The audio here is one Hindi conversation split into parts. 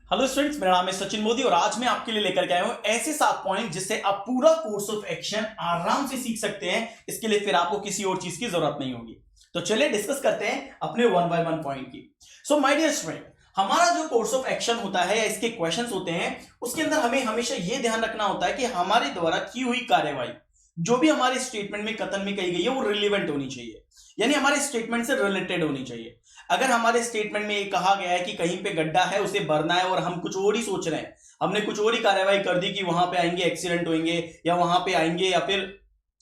हेलो स्टूडेंट्स, मेरा नाम है सचिन मोदी और आज मैं आपके लिए लेकर के आया हूं ऐसे 7 पॉइंट जिससे आप पूरा कोर्स ऑफ एक्शन आराम से सीख सकते हैं। इसके लिए फिर आपको किसी और चीज की जरूरत नहीं होगी। तो चलिए डिस्कस करते हैं अपने 1 बाय 1 पॉइंट की। सो माय डियर स्टूडेंट, हमारा जो कोर्स ऑफ एक्शन होता है या इसके क्वेश्चंस होते हैं उसके अंदर हमें हमेशा यह ध्यान रखना होता है कि हमारे द्वारा की हुई कार्यवाही जो भी हमारे स्टेटमेंट में कथन में कही गई है वो रिलेवेंट होनी चाहिए, यानी हमारे स्टेटमेंट से रिलेटेड होनी चाहिए। अगर हमारे स्टेटमेंट में ये कहा गया है कि कहीं पे गड्ढा है उसे भरना है और हम कुछ और ही सोच रहे हैं, हमने कुछ और ही कार्यवाही कर दी कि वहां पे आएंगे एक्सीडेंट होंगे या वहां पे आएंगे या फिर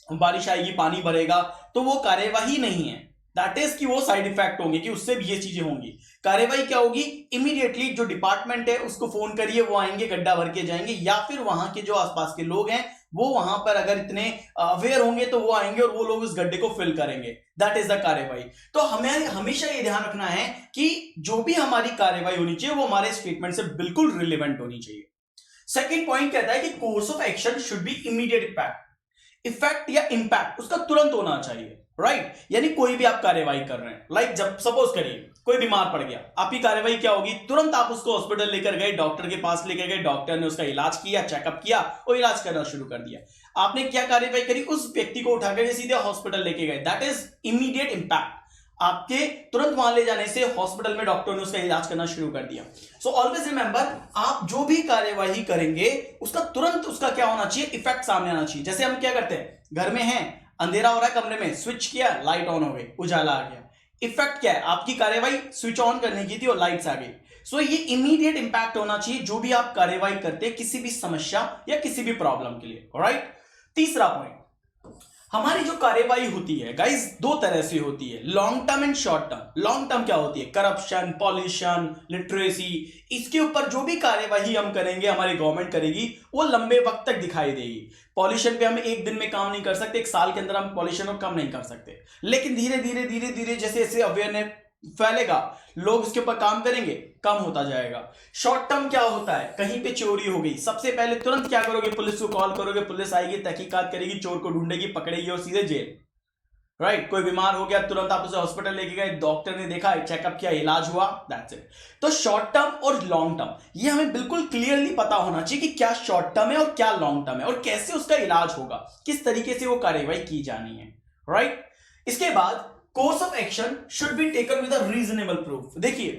बारिश आएगी पानी भरेगा, तो वो कार्यवाही नहीं है। दैट इज कि वो साइड इफेक्ट होंगे कि उससे भी ये चीजें होंगी। कार्यवाही क्या होगी? इमीडिएटली जो डिपार्टमेंट है उसको फोन करिए, वो आएंगे गड्ढा भर के जाएंगे, या फिर वहां के जो आसपास के लोग हैं वो वहां पर अगर इतने अवेयर होंगे तो वो आएंगे और वो लोग उस गड्ढे को फिल करेंगे। दैट इज द कार्यवाही। तो हमें हमेशा ये ध्यान रखना है कि जो भी हमारी कार्यवाही होनी चाहिए वो हमारे स्टेटमेंट से बिल्कुल रिलेवेंट होनी चाहिए। सेकेंड पॉइंट कहता है कि course of action should be immediate effect या इंपैक्ट उसका तुरंत होना चाहिए, राइट? यानी कोई भी आप कार्यवाही कर रहे हैं, लाइक जब सपोज करिए कोई बीमार पड़ गया, आपकी कार्यवाही क्या होगी? तुरंत आप उसको हॉस्पिटल लेकर गए, डॉक्टर के पास लेकर गए, डॉक्टर ने उसका इलाज किया, चेकअप किया और इलाज करना शुरू कर दिया। आपने क्या कार्यवाही करी? उस व्यक्ति को उठाकर सीधे हॉस्पिटल लेके गए। That is immediate impact. आपके तुरंत वहां ले जाने से हॉस्पिटल में डॉक्टर ने उसका इलाज करना शुरू कर दिया। सो ऑलवेज रिमेंबर, आप जो भी कार्यवाही करेंगे उसका तुरंत उसका क्या होना चाहिए? इफेक्ट सामने आना चाहिए। जैसे हम क्या करते हैं, घर में हैं, अंधेरा हो रहा है कमरे में, स्विच किया, लाइट ऑन हो गई, उजाला आ गया। इफेक्ट क्या है? आपकी कार्यवाही स्विच ऑन करने की थी और लाइट्स आ गई। सो ये इमीडिएट इंपैक्ट होना चाहिए जो भी आप कार्यवाही करते हैं किसी भी समस्या या किसी भी प्रॉब्लम के लिए, राइट? तीसरा पॉइंट, हमारी जो कार्यवाही होती है गाइस दो तरह से होती है, long term and short term. Long term क्या होती है? करप्शन, पॉल्यूशन, लिटरेसी, इसके ऊपर जो भी कार्यवाही हम करेंगे, हमारी गवर्नमेंट करेगी, वो लंबे वक्त तक दिखाई देगी। पॉल्यूशन पे हम एक दिन में काम नहीं कर सकते, एक साल के अंदर हम पॉल्यूशन को कम नहीं कर सकते, लेकिन धीरे धीरे धीरे धीरे जैसे जैसे अवेयरनेस फैलेगा, लोग उसके ऊपर काम करेंगे, कम होता जाएगा। शॉर्ट टर्म क्या होता है? कहीं पे चोरी हो गई, सबसे पहले तुरंत क्या करोगे? पुलिस को कॉल करोगे, पुलिस आएगी, तहकीकात करेगी, चोर को ढूंढेगी, पकड़ेगी और सीधे जेल, राइट? कोई बीमार हो गया, तुरंत आप उसे हॉस्पिटल लेके गए, डॉक्टर ने देखा, चेकअप किया, इलाज हुआ, दैट्स इट। तो शॉर्ट टर्म और लॉन्ग टर्म ये हमें बिल्कुल क्लियरली पता होना चाहिए कि क्या शॉर्ट टर्म है और क्या लॉन्ग टर्म है और कैसे उसका इलाज होगा, किस तरीके से वो कार्यवाही की जानी है, राइट? इसके बाद course of action should be taken with a reasonable proof. देखिए,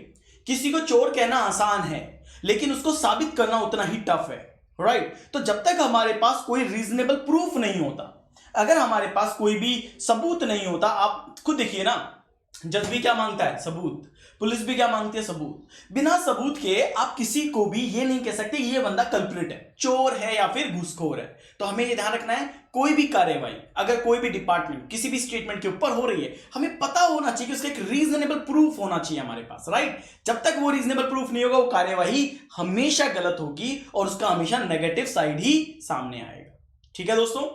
किसी को चोर कहना आसान है लेकिन उसको साबित करना उतना ही टफ है, राइट? तो जब तक हमारे पास कोई रीजनेबल प्रूफ नहीं होता, अगर हमारे पास कोई भी सबूत नहीं होता, आप खुद देखिए ना, जज भी क्या मांगता है? सबूत। पुलिस भी क्या मांगती है? सबूत। बिना सबूत के आप किसी को भी ये नहीं कह सकते ये बंदा कल्प्रिट है, चोर है या फिर घूसखोर है। तो हमें ये ध्यान रखना है, कोई भी कार्यवाही, अगर कोई भी डिपार्टमेंट किसी भी स्टेटमेंट के ऊपर हो रही है, हमें पता होना चाहिए कि उसका एक रीजनेबल प्रूफ होना चाहिए हमारे पास, राइट? जब तक वो रीजनेबल प्रूफ नहीं होगा, वो कार्यवाही हमेशा गलत होगी और उसका हमेशा नेगेटिव साइड ही सामने आएगा। ठीक है दोस्तों?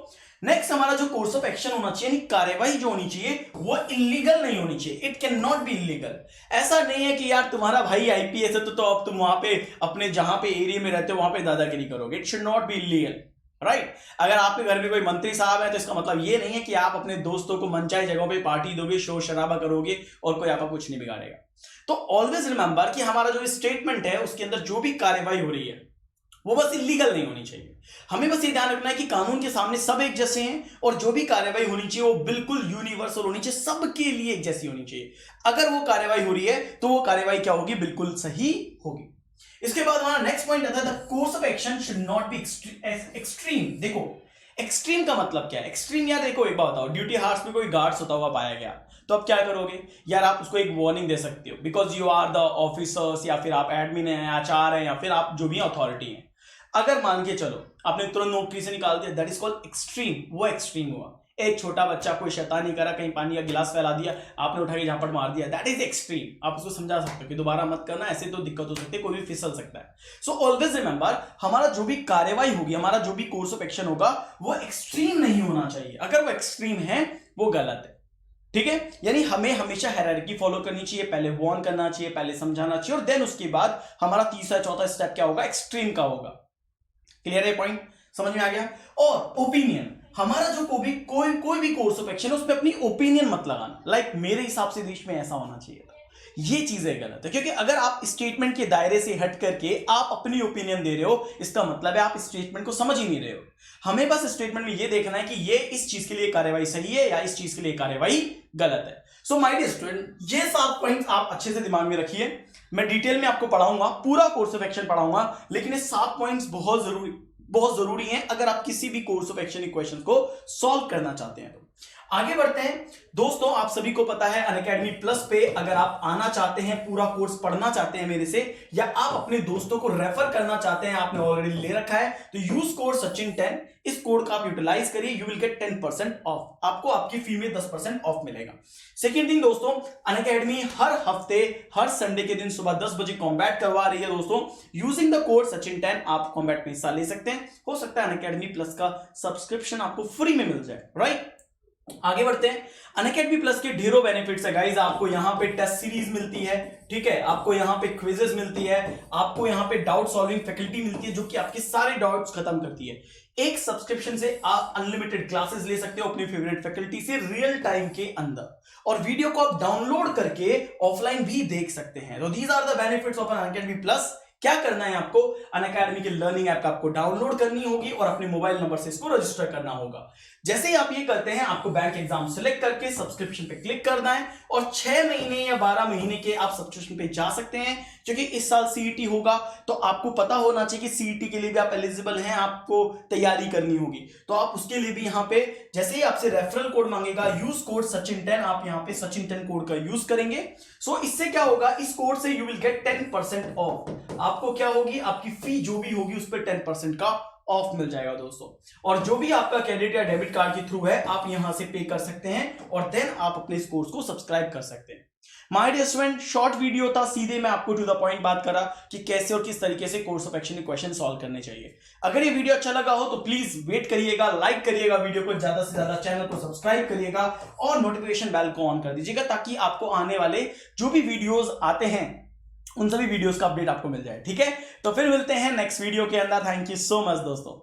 नेक्स्ट हमारा जो कोर्स ऑफ एक्शन होना चाहिए, कार्यवाही जो होनी चाहिए वो इलीगल नहीं होनी चाहिए। It can not be illegal. ऐसा नहीं है कि यार तुम्हारा भाई आईपीएस है तो अब तुम वहां पे अपने जहां पे एरिया में रहते हो वहां पे दादागिरी करोगे। It should not be illegal, right? अगर आपके घर में कोई मंत्री साहब है तो इसका मतलब ये नहीं है कि आप अपने दोस्तों को मनचाही जगहों पे पार्टी दोगे, शोर शराबा करोगे और कोई आपका कुछ नहीं बिगाड़ेगा। तो ऑलवेज रिमेंबर कि हमारा जो स्टेटमेंट है उसके अंदर जो भी कार्यवाही हो रही है वो बस इलीगल नहीं होनी चाहिए। हमें बस ये ध्यान रखना है कि कानून के सामने सब एक जैसे हैं और जो भी कार्यवाही होनी चाहिए वो बिल्कुल यूनिवर्सल होनी चाहिए, सबके लिए एक जैसी होनी चाहिए। अगर वो कार्यवाही हो रही है तो वो कार्यवाही क्या होगी? बिल्कुल सही होगी। इसके बाद हमारा नेक्स्ट पॉइंट आता है, the course of action should not be extreme. देखो, एक्सट्रीम का मतलब क्या है? एक्सट्रीम यार देखो, एक बात बताओ, ड्यूटी हाउस में कोई गार्ड्स होता हुआ पाया गया तो अब क्या करोगे? यार आप उसको एक वार्निंग दे सकते हो, because you are the officers, या फिर आप एडमिन है, आचार है, या फिर आप जो भी अथॉरिटी है। अगर मान के चलो आपने तुरंत नौकरी से निकाल दिया, दैट इज कॉल्ड एक्सट्रीम। वो एक्सट्रीम हुआ। एक छोटा बच्चा कोई शैतानी करा, कहीं पानी का गिलास फैला दिया, आपने उठा के झापड़ मार दिया, दैट इज एक्सट्रीम। आप उसको समझा सकते हो कि दोबारा मत करना, ऐसे तो दिक्कत हो सकती है, कोई भी फिसल सकता है। सो ऑलवेज रिमेंबर, हमारा जो भी कार्यवाही होगी, हमारा जो भी कोर्स ऑफ एक्शन होगा वो एक्सट्रीम नहीं होना चाहिए। अगर वो एक्सट्रीम है वो गलत है, ठीक है? यानी हमें हमेशा हायरार्की फॉलो करनी चाहिए, पहले वार्न करना चाहिए, पहले समझाना चाहिए और देन उसके बाद हमारा तीसरा चौथा स्टेप क्या होगा? एक्सट्रीम का होगा। क्लियर है? पॉइंट समझ में आ गया? और ओपिनियन, हमारा जो कोई भी कोर्स ऑफ एक्शन है उसमें अपनी ओपिनियन मत लगाना, लाइक मेरे हिसाब से देश में ऐसा होना चाहिए था, ये चीजें गलत है, क्योंकि अगर आप स्टेटमेंट के दायरे से हट करके आप अपनी ओपिनियन दे रहे हो, इसका मतलब है आप स्टेटमेंट को समझ ही नहीं रहे हो। हमें बस स्टेटमेंट में ये देखना है कि ये इस चीज के लिए कार्यवाही सही है या इस चीज के लिए कार्यवाही गलत है। सो माय डियर स्टूडेंट, ये 7 पॉइंट्स आप अच्छे से दिमाग में रखिए। मैं डिटेल में आपको पढ़ाऊंगा, पूरा कोर्स ऑफ एक्शन पढ़ाऊंगा, लेकिन ये 7 पॉइंट्स बहुत जरूरी हैं अगर आप किसी भी कोर्स ऑफ एक्शन इक्वेशन को सॉल्व करना चाहते हैं। तो आगे बढ़ते हैं दोस्तों। आप सभी को पता है अनअकैडमी प्लस पे अगर आप आना चाहते हैं, पूरा कोर्स पढ़ना चाहते हैं मेरे से, या आप अपने दोस्तों को रेफर करना चाहते हैं, आपने ऑलरेडी ले रखा है, तो यूज कोड सचिन 10, इस कोड का आप यूटिलाइज करिए, यू विल गेट 10% ऑफ। आपको आपकी फी में 10% ऑफ मिलेगा। सेकेंड थिंग दोस्तों, अनअकैडमी हर हफ्ते हर संडे के दिन सुबह 10 बजे कॉम्बैट करवा रही है दोस्तों। यूजिंग द कोड सचिन 10 आप कॉम्बैट में हिस्सा ले सकते हैं। हो सकता है अनअकैडमी प्लस का सब्सक्रिप्शन आपको फ्री में मिल जाए, राइट। आगे बढ़ते हैं। अनअकैडमी प्लस के ढेरों बेनिफिट्स है गाइस। आपको यहां पे टेस्ट सीरीज मिलती है, ठीक है, आपको यहां पे क्विजेस मिलती है, आपको यहां पे डाउट सॉल्विंग फैकल्टी मिलती है जो कि आपके सारे डाउट्स खत्म करती है। एक सब्सक्रिप्शन से आप अनलिमिटेड क्लासेस ले सकते हो अपनी फेवरेट फैकल्टी से रियल टाइम के अंदर, और वीडियो को आप डाउनलोड करके ऑफलाइन भी देख सकते हैं। तो these are the benefits of Unacademy plus. क्या करना है आपको, अनअकैडमी के लर्निंग ऐप आपको डाउनलोड करनी होगी और अपने मोबाइल नंबर से इसको रजिस्टर करना होगा। जैसे ही आप ये करते हैं, आपको बैंक एग्जाम सिलेक्ट करके सब्सक्रिप्शन पे क्लिक करना है, और 6 महीने या 12 महीने के आप सब्सक्रिप्शन पे जा सकते हैं। क्योंकि इस साल सीईटी होगा, तो आपको पता होना चाहिए कि सीईटी के लिए भी आप एलिजिबल हैं, आपको तैयारी करनी होगी। तो आप उसके लिए भी यहाँ पे जैसे ही आपसे रेफरल कोड मांगेगा, यूज कोड सचिन 10, आप यहाँ पे सचिन 10 कोड का यूज करेंगे। सो इससे क्या होगा, इस कोड से यू विल गेट 10% ऑफ। आपको क्या होगी, आपकी फी जो भी होगी उस पर 10% का ऑफ मिल जाएगा दोस्तों। और जो भी आपका क्रेडिट या डेबिट कार्ड के थ्रू है, आप यहां से पे कर सकते हैं, और देन आप अपने इस कोर्स को सब्सक्राइब कर सकते हैं। My dear student, short video था, सीधे मैं आपको टू द पॉइंट बात करा कि कैसे और किस तरीके से course of action equation solve करने चाहिए। अगर ये वीडियो अच्छा लगा हो तो प्लीज वेट करिएगा, लाइक करिएगा वीडियो को, ज्यादा से ज्यादा चैनल को सब्सक्राइब करिएगा और नोटिफिकेशन बेल को ऑन कर दीजिएगा, ताकि आपको आने वाले जो भी वीडियोस आते हैं उन सभी वीडियोस का अपडेट आपको मिल जाए, ठीक है। तो फिर मिलते हैं नेक्स्ट वीडियो के अंदर। थैंक यू सो मच दोस्तों।